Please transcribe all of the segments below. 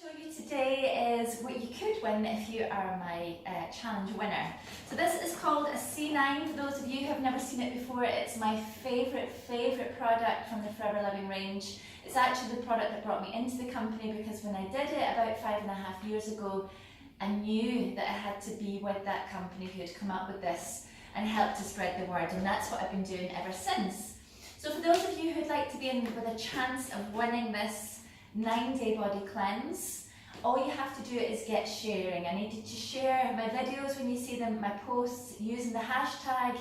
Show you today is what you could win if you are my challenge winner. So this is called a C9. For those of you who have never seen it before, it's my favourite product from the Forever Living range. It's actually the product that brought me into the company, because when I did it about 5.5 years ago, I knew that I had to be with that company who had come up with this and helped to spread the word, and that's what I've been doing ever since. So for those of you who'd like to be in with a chance of winning this 9-day body cleanse, all you have to do is get sharing. I need you to share my videos when you see them, my posts, using the hashtag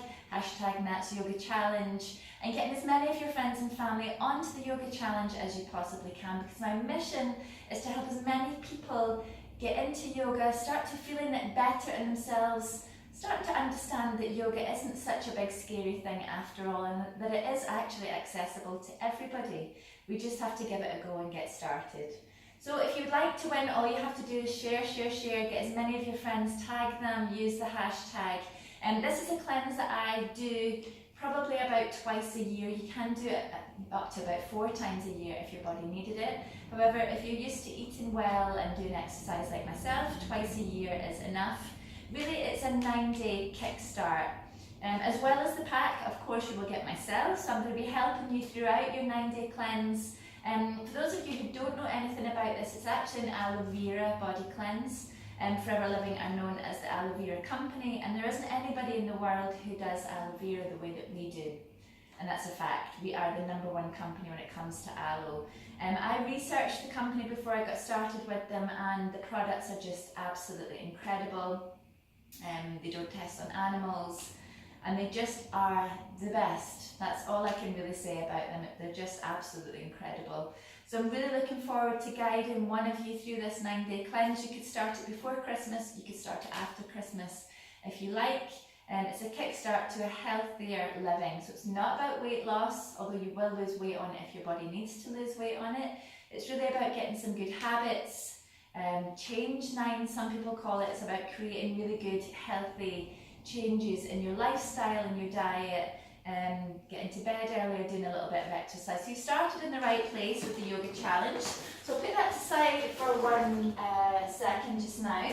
Nats Yoga Challenge, and getting as many of your friends and family onto the yoga challenge as you possibly can, because my mission is to help as many people get into yoga, start to feeling it better in themselves, start to understand that yoga isn't such a big scary thing after all, and that it is actually accessible to everybody. We just have to give it a go and get started. So if you'd like to win, all you have to do is share, get as many of your friends, tag them, use the hashtag. And this is a cleanse that I do probably about twice a year. You can do it up to about 4 times a year if your body needed it. However, if you're used to eating well and doing exercise like myself, twice a year is enough. Really, it's a 9-day kickstart. As well as the pack, of course, you will get myself, so I'm going to be helping you throughout your 9-day cleanse. For those of you who don't know anything about this, it's actually an aloe vera body cleanse. Forever Living are known as the aloe vera company, and there isn't anybody in the world who does aloe vera the way that we do. And that's a fact. We are the #1 company when it comes to aloe. I researched the company before I got started with them, and the products are just absolutely incredible. They don't test on animals, and they just are the best. That's all I can really say about them. They're just absolutely incredible. So I'm really looking forward to guiding one of you through this 9-day cleanse. You could start it before Christmas, you could start it after Christmas if you like. It's a kickstart to a healthier living. So it's not about weight loss, although you will lose weight on it if your body needs to lose weight on it. It's really about getting some good habits. Change 9, some people call it. It's about creating really good, healthy changes in your lifestyle and your diet, getting to bed earlier, doing a little bit of exercise. So you started in the right place with the yoga challenge. So put that aside for 1 second just now.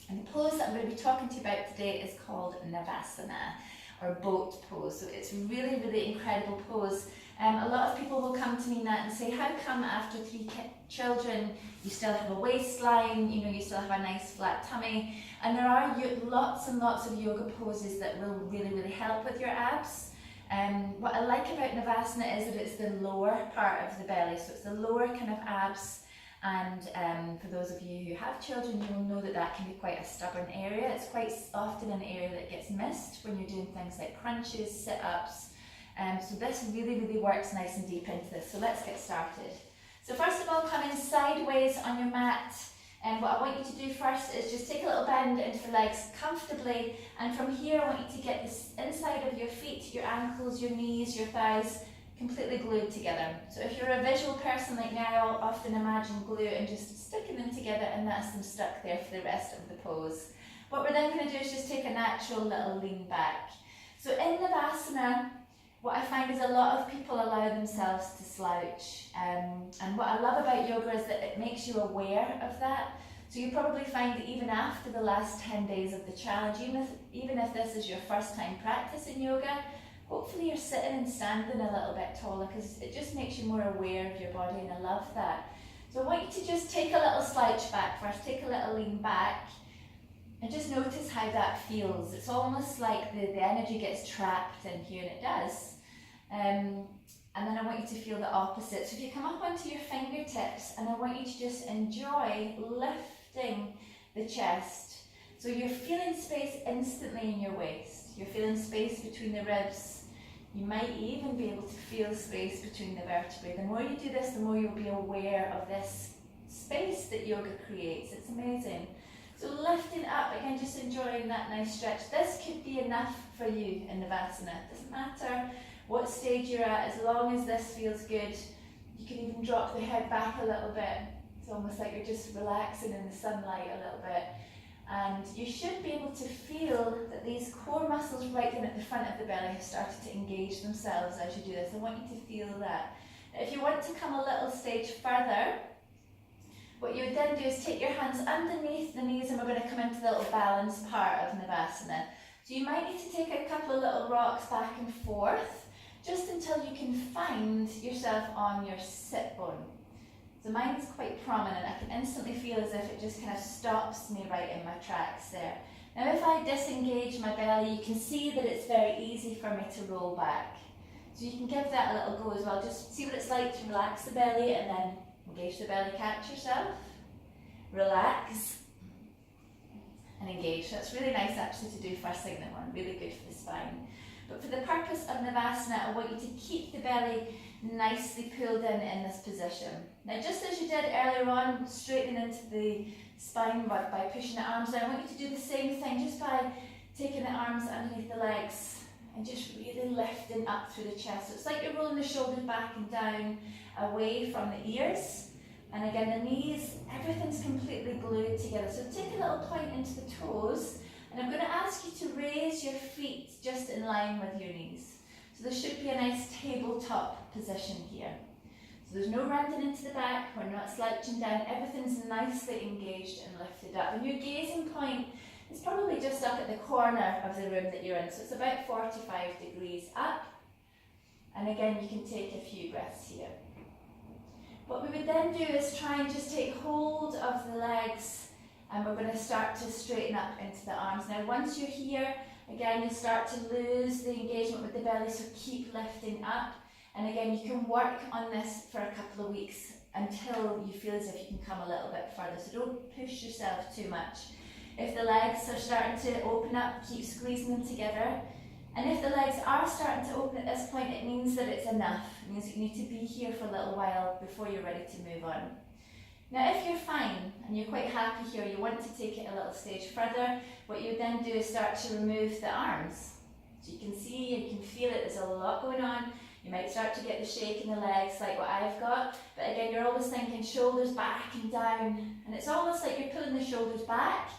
And the pose that I'm going to be talking to you about today is called Navasana, or boat pose. So it's really incredible pose. A lot of people will come to me now and say, how come after 3 children you still have a waistline, you still have a nice flat tummy? And there are lots and lots of yoga poses that will really help with your abs. What I like about Navasana is that it's the lower part of the belly, so it's the lower kind of abs. And for those of you who have children, you will know that that can be quite a stubborn area. It's quite often an area that gets missed when you're doing things like crunches, sit-ups. So this really works nice and deep into this. So let's get started. So first of all, come in sideways on your mat. And what I want you to do first is just take a little bend into the legs comfortably. And from here, I want you to get this inside of your feet, your ankles, your knees, your thighs, completely glued together. So if you're a visual person like me, I'll often imagine glue and just sticking them together, and that's them stuck there for the rest of the pose. What we're then going to do is just take a natural little lean back. So in Navasana, what I find is a lot of people allow themselves to slouch, and what I love about yoga is that it makes you aware of that. So you probably find that even after the last 10 days of the challenge, even if this is your first time practicing yoga, hopefully you're sitting and standing a little bit taller, because it just makes you more aware of your body, and I love that. So I want you to just take a little slouch back first, take a little lean back, and just notice how that feels. It's almost like the energy gets trapped in here, and it does. And then I want you to feel the opposite. So if you come up onto your fingertips, and I want you to just enjoy lifting the chest. So you're feeling space instantly in your waist. You're feeling space between the ribs. You might even be able to feel space between the vertebrae. The more you do this, the more you'll be aware of this space that yoga creates. It's amazing. So lifting up, again, just enjoying that nice stretch. This could be enough for you in Navasana. It doesn't matter what stage you're at, as long as this feels good. You can even drop the head back a little bit. It's almost like you're just relaxing in the sunlight a little bit. And you should be able to feel that these core muscles right down at the front of the belly have started to engage themselves as you do this. I want you to feel that. If you want to come a little stage further, What you would then do is take your hands underneath the knees, and we're going to come into the little balance part of Navasana. So you might need to take a couple of little rocks back and forth, just until you can find yourself on your sit bone. So mine's quite prominent. I can instantly feel as if it just kind of stops me right in my tracks there. Now if I disengage my belly, you can see that it's very easy for me to roll back. So you can give that a little go as well. Just see what it's like to relax the belly and then engage the belly, catch yourself. Relax and engage. That's really nice actually to do first thing in the morning, really good for the spine. But for the purpose of Navasana, I want you to keep the belly nicely pulled in this position. Now just as you did earlier on, straightening into the spine by pushing the arms down, I want you to do the same thing just by taking the arms underneath the legs and just really lifting up through the chest. So it's like you're rolling the shoulders back and down away from the ears. And again, the knees, everything's completely glued together. So take a little point into the toes, and I'm going to ask you to raise your feet just in line with your knees. So there should be a nice tabletop position here. So there's no rounding into the back, we're not slouching down, everything's nicely engaged and lifted up. And your gazing point is probably just up at the corner of the room that you're in, so it's about 45 degrees up. And again, you can take a few breaths here. What we would then do is try and just take hold of the legs, and we're going to start to straighten up into the arms. Now once you're here, again, you start to lose the engagement with the belly, so keep lifting up. And again, you can work on this for a couple of weeks until you feel as if you can come a little bit further. So don't push yourself too much. If the legs are starting to open up, keep squeezing them together. And if the legs are starting to open at this point, it means that it's enough. It means that you need to be here for a little while before you're ready to move on. Now if you're fine and you're quite happy here, you want to take it a little stage further, what you then do is start to remove the arms. So you can see, you can feel it, there's a lot going on. You might start to get the shake in the legs like what I've got, but again, you're always thinking shoulders back and down, and it's almost like you're pulling the shoulders back,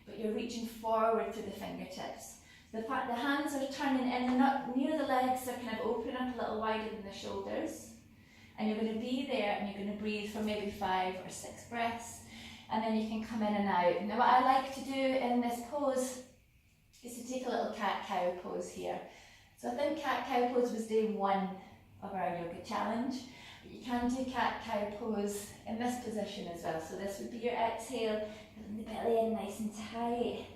but you're reaching forward through the fingertips. The hands are turning in, they're not near the legs, they're kind of opening up a little wider than the shoulders. And you're going to be there and you're going to breathe for maybe 5 or 6 breaths, and then you can come in and out. Now what I like to do in this pose is to take a little cat-cow pose here. So I think cat-cow pose was day 1 of our yoga challenge, but you can do cat-cow pose in this position as well. So this would be your exhale, pulling the belly in nice and tight.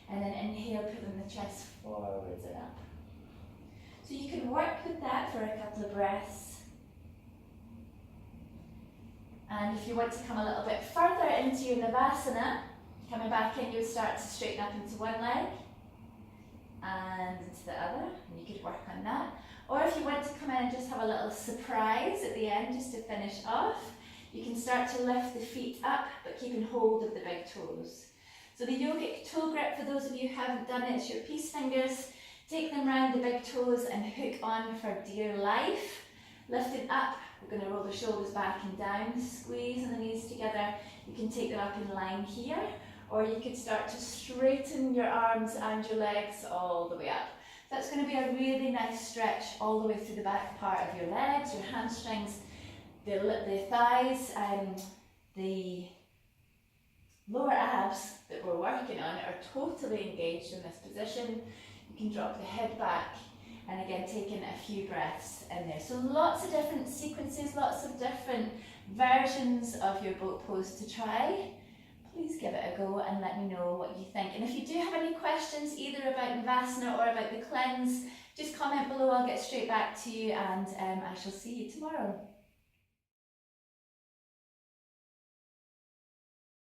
And then inhale, pulling the chest forwards and up. So you can work with that for a couple of breaths. And if you want to come a little bit further into your Navasana, coming back in, you would start to straighten up into one leg and into the other, and you could work on that. Or if you want to come in and just have a little surprise at the end, just to finish off, you can start to lift the feet up, but keeping hold of the big toes. So the yogic toe grip, for those of you who haven't done it, it's your peace fingers. Take them round the big toes and hook on for dear life. Lifting up, we're going to roll the shoulders back and down, squeezing the knees together. You can take them up in line here, or you could start to straighten your arms and your legs all the way up. That's going to be a really nice stretch all the way through the back part of your legs, your hamstrings, the thighs, and the lower abs that we're working on are totally engaged in this position. You can drop the head back, and again taking a few breaths in there. So lots of different sequences, lots of different versions of your boat pose to try. Please give it a go and let me know what you think. And if you do have any questions either about Navasana or about the cleanse, just comment below, I'll get straight back to you, and I shall see you tomorrow.